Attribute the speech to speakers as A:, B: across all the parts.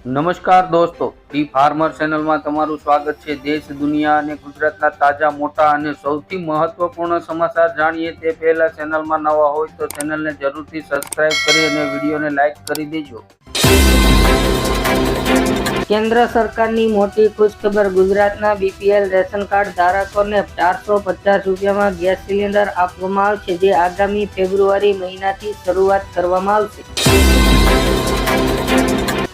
A: નમસ્કાર દોસ્તો, the farmer ચેનલમાં તમારું સ્વાગત છે। દેશ, દુનિયા અને ગુજરાતના તાજા, મોટા અને સૌથી મહત્વપૂર્ણ સમાચાર જાણીએ તે પહેલા ચેનલમાં નવા હોય તો ચેનલને જરૂરથી સબસ્ક્રાઇબ કરી અને વિડીયોને લાઇક કરી દેજો।
B: કેન્દ્ર સરકારની મોટી ખુશખબર, ગુજરાતના બીપીએલ રેશન કાર્ડ ધારકોને 450 રૂપિયામાં ગેસ સિલિન્ડર આપવામાં આવશે, જે આગામી ફેબ્રુઆરી મહિનાથી શરૂઆત કરવામાં આવશે।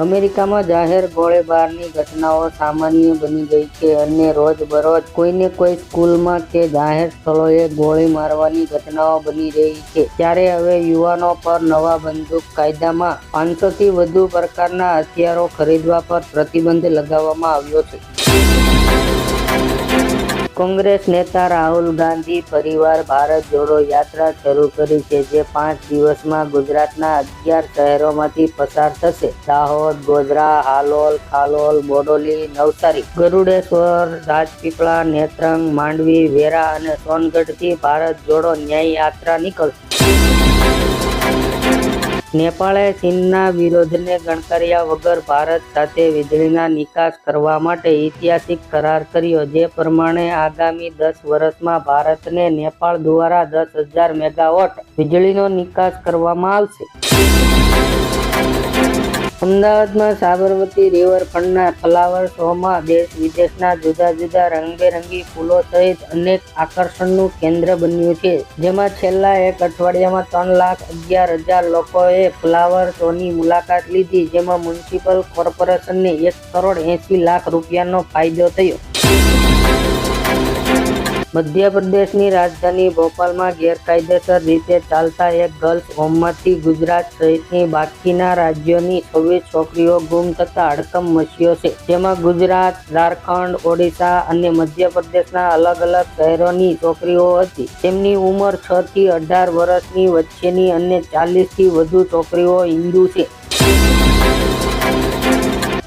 B: અમેરિકામાં જાહેર ગોળીબારની ઘટનાઓ સામાન્ય બની ગઈ છે અને રોજબરોજ કોઈને કોઈ સ્કૂલમાં કે જાહેર સ્થળોએ ગોળી મારવાની ઘટનાઓ બની રહી છે। ત્યારે હવે યુવાનો પર નવા બંદૂક કાયદામાં 500થી વધુ પ્રકારના હથિયારો ખરીદવા પર પ્રતિબંધ લગાવવામાં આવ્યો છે। કોંગ્રેસ નેતા રાહુલ ગાંધી ફરીવાર ભારત જોડો યાત્રા શરૂ કરી છે, જે 5 દિવસમાં ગુજરાતના 11 શહેરોમાંથી પસાર થશે। દાહોદ, ગોધરા, હાલોલ, ખાલોલ, બોડોલી, નવસારી, ગરુડેશ્વર, રાજપીપળા, નેત્રંગ, માંડવી, વેરા અને સોનગઢથી ભારત જોડો ન્યાય યાત્રા નીકળશે। નેપાળે ચીનના વિરોધને ગણકાર્યા વગર ભારત સાથે વીજળીના નિકાસ કરવા માટે ઐતિહાસિક કરાર કર્યો, જે પ્રમાણે આગામી 10 વર્ષમાં ભારતને નેપાળ દ્વારા 10,000 મેગાવોટ વીજળીનો નિકાસ કરવામાં આવશે। અમદાવાદમાં સાબરમતી રિવરફ્રન્ટના ફ્લાવર શોમાં દેશ વિદેશના જુદા જુદા રંગબેરંગી ફૂલો સહિત અનેક આકર્ષણનું કેન્દ્ર બન્યું છે, જેમાં છેલ્લા એક અઠવાડિયામાં 3,11,000 લોકોએ ફ્લાવર શોની મુલાકાત લીધી, જેમાં મ્યુનિસિપલ કોર્પોરેશનને 1,80,00,000 રૂપિયાનો ફાયદો થયો। મધ્યપ્રદેશની રાજધાની ભોપાલમાં ગેરકાયદેસર રીતે ચાલતા એક ગર્લ્સ હોમમાંથી ગુજરાત સહિતની બાકીના રાજ્યોની 26 છોકરીઓ ગુમ થતા હડકંપ મચ્યો છે, જેમાં ગુજરાત, ઝારખંડ, ઓડિશા અને મધ્યપ્રદેશના અલગ અલગ શહેરોની છોકરીઓ હતી। તેમની ઉંમર 6 થી 18 વર્ષની વચ્ચેની અને 40થી વધુ છોકરીઓ હિન્દુ છે।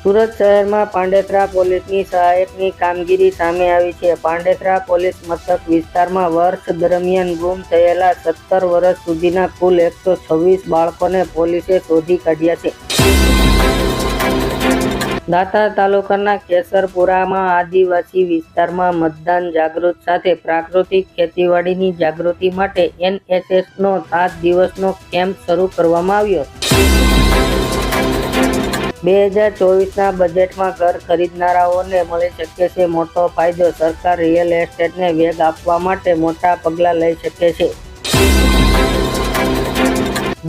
B: સુરત શહેરમાં પાંડેસરા પોલીસની સહાયકની કામગીરી સામે આવી છે। પાંડેસરા પોલીસ મથક વિસ્તારમાં વર્ષ દરમિયાન ગુમ થયેલા 17 વર્ષ સુધીના કુલ 126 બાળકોને પોલીસે શોધી કાઢ્યા છે। દાંતા તાલુકાના કેસરપુરામાં આદિવાસી વિસ્તારમાં મતદાન જાગૃતિ સાથે પ્રાકૃતિક ખેતીવાડીની જાગૃતિ માટે NSSનો 7 દિવસનો કેમ્પ શરૂ કરવામાં આવ્યો। 2024ના બજેટમાં ઘર ખરીદનારાઓને મળી શકે છે મોટો ફાયદો, સરકાર રિયલ એસ્ટેટને વેગ આપવા માટે મોટા પગલાં લઈ શકે છે।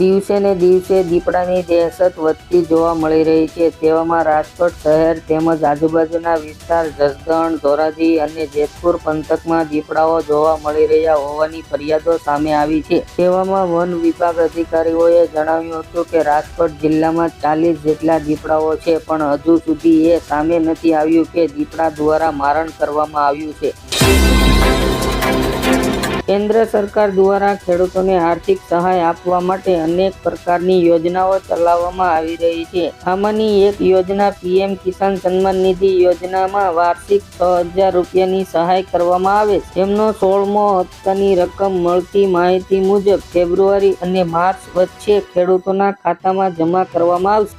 B: દિવસે ને દિવસે દીપડાની દહેશત વધતી જોવા મળી રહી છે। તેવામાં રાજકોટ શહેર તેમજ આજુબાજુના વિસ્તાર જસદણ, ધોરાજી અને જેતપુર પંથકમાં દીપડાઓ જોવા મળી રહ્યા હોવાની ફરિયાદો સામે આવી છે। તેવામાં વન વિભાગ અધિકારીઓએ જણાવ્યું હતું કે રાજકોટ જિલ્લામાં 40 જેટલા દીપડાઓ છે, પણ હજુ સુધી એ સામે નથી આવ્યું કે દીપડા દ્વારા મારણ કરવામાં આવ્યું છે। કેન્દ્ર સરકાર દ્વારા ખેડૂતોને આર્થિક સહાય આપવા માટે અનેક પ્રકારની યોજનાઓ ચલાવવામાં આવી રહી છે। આમાંની એક યોજના PM કિસાન સન્માન નિધિ યોજનામાં વાર્ષિક 6,000 રૂપિયાની સહાય કરવામાં આવે છે, જેમનો 16મો હપ્તાની રકમ મળતી માહિતી મુજબ ફેબ્રુઆરી અને માર્ચ વચ્ચે ખેડૂતોના ખાતામાં જમા કરવામાં આવશે।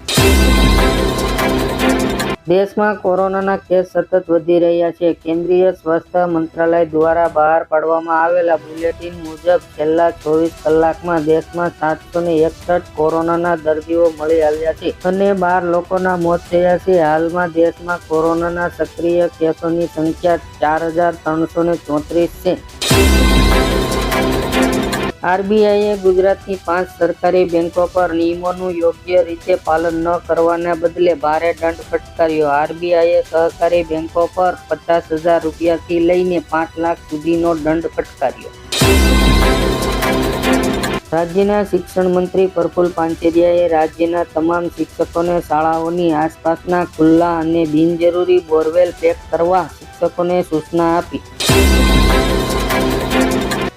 B: દેશમાં કોરોનાના કેસ સતત વધી રહ્યા છે। કેન્દ્રીય સ્વાસ્થ્ય મંત્રાલય દ્વારા બહાર પાડવામાં આવેલા બુલેટિન મુજબ છેલ્લા 24 કલાકમાં દેશમાં 761 કોરોનાના દર્દીઓ મળી આવ્યા છે અને 12 લોકોના મોત થયા છે। હાલમાં દેશમાં કોરોનાના સક્રિય કેસોની સંખ્યા 4,334 છે। RBIએ ગુજરાતની 5 સરકારી બેંકો પર નિયમોનું યોગ્ય રીતે પાલન ન કરવાના બદલે ભારે દંડ ફટકાર્યો। RBIએ સહકારી બેંકો પર 50,000 રૂપિયાથી લઈને 5 લાખ સુધીનો દંડ ફટકાર્યો। રાજ્યના શિક્ષણ મંત્રી પ્રફુલ પાનસેરિયાએ રાજ્યના તમામ શિક્ષકોને શાળાઓની આસપાસના ખુલ્લા અને બિનજરૂરી બોરવેલ પેક કરવા શિક્ષકોને સૂચના આપી।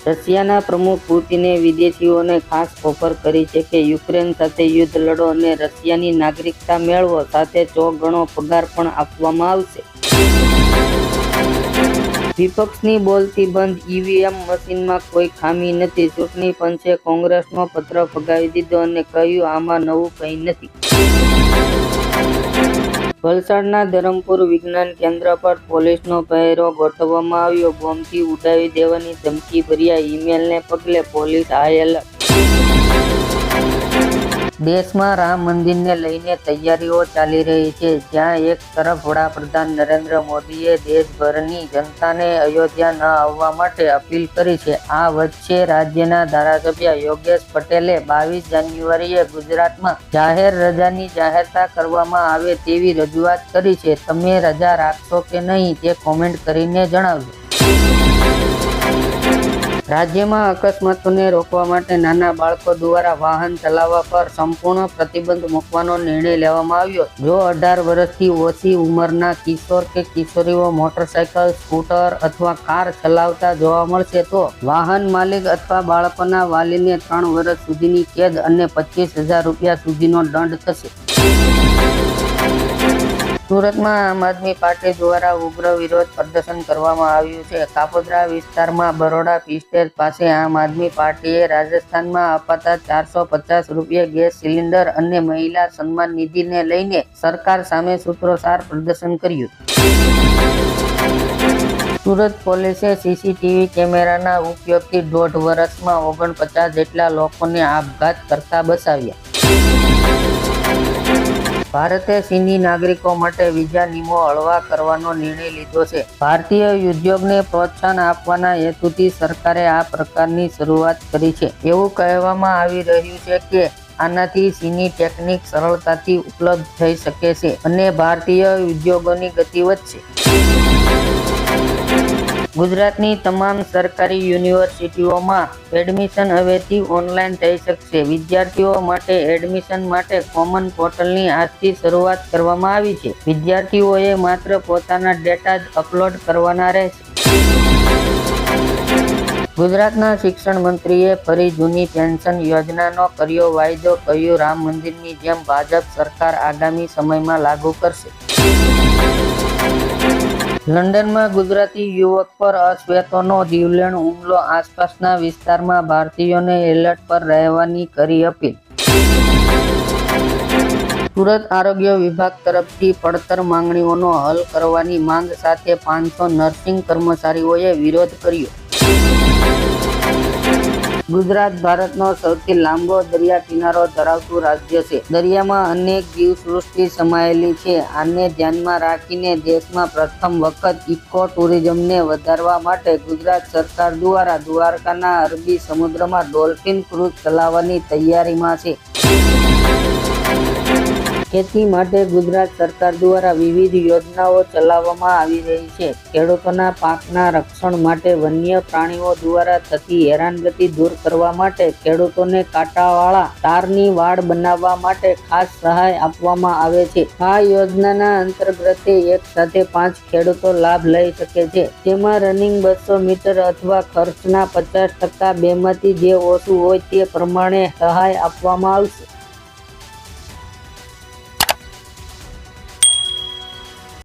B: રશિયાના પ્રમુખ પુતિને વિદેશીઓને ખાસ ઓફર કરી છે કે યુક્રેન સાથે યુદ્ધ લડો અને રશિયાની નાગરિકતા મેળવો, સાથે 100 ગણો પગાર પણ આપવામાં આવશે। વિપક્ષની બોલતી બંધ, ઈવીએમ મશીનમાં કોઈ ખામી નથી, ચૂંટણી પંચે કોંગ્રેસનો પત્ર ફગાવી દીધો અને કહ્યું આમાં નવું કંઈ નથી। વલસાડના ધરમપુર વિજ્ઞાન કેન્દ્ર પર પોલીસનો પહેરો ગોઠવવામાં આવ્યો. બોમ્બથી ઉડાવી દેવાની ધમકીભર્યા ઈમેલને પગલે પોલીસ હાઈ એલર્ટ. દેશમાં રામ મંદિરને લઈને તૈયારીઓ ચાલી રહી છે. જ્યાં એક તરફ વડાપ્રધાન નરેન્દ્ર મોદીએ દેશભરની જનતાને અયોધ્યા ન આવવા માટે અપીલ કરી છે. આ વચ્ચે રાજ્યના ધારાસભ્ય યોગેશ પટેલે 22 જાન્યુઆરીએ ગુજરાતમાં જાહેર રજાની જાહેરતા કરવામાં આવે તેવી રજૂઆત કરી છે. તમે રજા રાખશો કે નહીં તે કોમેન્ટ કરીને જણાવજો. રાજ્યમાં અકસ્માતોને રોકવા માટે નાના બાળકો દ્વારા વાહન ચલાવવા પર સંપૂર્ણ પ્રતિબંધ મૂકવાનો નિર્ણય લેવામાં આવ્યો. જો 18 વર્ષથી ઓછી ઉંમરના કિશોર કે કિશોરીઓ મોટરસાયકલ, સ્કૂટર અથવા કાર ચલાવતા જોવા મળશે તો વાહન માલિક અથવા બાળકોના વાલીને 3 વર્ષ સુધીની કેદ અને 25,000 રૂપિયા સુધીનો દંડ થશે. સુરતમાં આમ આદમી પાર્ટી દ્વારા ઉગ્ર વિરોધ પ્રદર્શન કરવામાં આવ્યું છે. કાપોદ્રા વિસ્તારમાં બરોડા પીસ્ટેજ પાસે આમ આદમી પાર્ટીએ રાજસ્થાનમાં અપાતા 450 રૂપિયા ગેસ સિલિન્ડર અને મહિલા સન્માન નિધિને લઈને સરકાર સામે સૂત્રોચ્ચાર પ્રદર્શન કર્યું. સુરત પોલીસે સીસીટીવી કેમેરાના ઉપયોગથી 1.5 વર્ષમાં 49 જેટલા લોકોને આપઘાત કરતા બચાવ્યા. ભારતે ચીની નાગરિકો માટે વિઝા નિયમો હળવા કરવાનો નિર્ણય લીધો છે. ભારતીય ઉદ્યોગને પ્રોત્સાહન આપવાના હેતુથી સરકારે આ પ્રકારની શરૂઆત કરી છે. એવું કહેવામાં આવી રહ્યું છે કે આનાથી ચીની ટેકનિક સરળતાથી ઉપલબ્ધ થઈ શકે છે અને ભારતીય ઉદ્યોગોની ગતિ વધશે. ગુજરાતની તમામ સરકારી યુનિવર્સિટીઓમાં એડમિશન હવેથી ઓનલાઈન થઈ શકશે. વિદ્યાર્થીઓ માટે એડમિશન માટે કોમન પોર્ટલની આજથી શરૂઆત કરવામાં આવી છે. વિદ્યાર્થીઓએ માત્ર પોતાના ડેટા જ અપલોડ કરવાના રહેશે. ગુજરાતના શિક્ષણ મંત્રીએ ફરી જૂની પેન્શન યોજનાનો કર્યો વાયદો. કહ્યું, રામ મંદિરની જેમ ભાજપ સરકાર આગામી સમયમાં લાગુ કરશે. લંડનમાં ગુજરાતી યુવક પર અશ્વેતોનો જીવલેણ હુમલો. આસપાસના વિસ્તારમાં ભારતીયોને એલર્ટ પર રહેવાની કરી અપીલ. સુરત આરોગ્ય વિભાગ તરફથી પડતર માંગણીઓનો હલ કરવાની માંગ સાથે 500 નર્સિંગ કર્મચારીઓએ વિરોધ કર્યો. ગુજરાત ભારતનો સૌથી લાંબો દરિયા કિનારો ધરાવતું રાજ્ય છે. દરિયામાં અનેક જીવસૃષ્ટિ સમાયેલી છે. આને ધ્યાનમાં રાખીને દેશમાં પ્રથમ વખત ઇકો ટુરિઝમને વધારવા માટે ગુજરાત સરકાર દ્વારા દ્વારકાના અરબી સમુદ્રમાં ડોલ્ફિન ક્રૂઝ ચલાવવાની તૈયારીમાં છે. ખેતી માટે ગુજરાત સરકાર દ્વારા વિવિધ યોજનાઓ ચલાવવામાં આવી રહી છે. ખેડૂતોના પાકના રક્ષણ માટે વન્ય પ્રાણીઓ દ્વારા થતી હેરાનગતિ દૂર કરવા માટે ખેડૂતોને કાંટાવાળા તારની વાડ બનાવવા માટે ખાસ સહાય આપવામાં આવે છે. આ યોજનાના અંતર્ગત એક સાથે 5 ખેડૂતો લાભ લઈ શકે છે. તેમાં રનિંગ 200 મીટર અથવા ખર્ચના 50% બેમાંથી જે ઓછું હોય તે પ્રમાણે સહાય આપવામાં આવશે.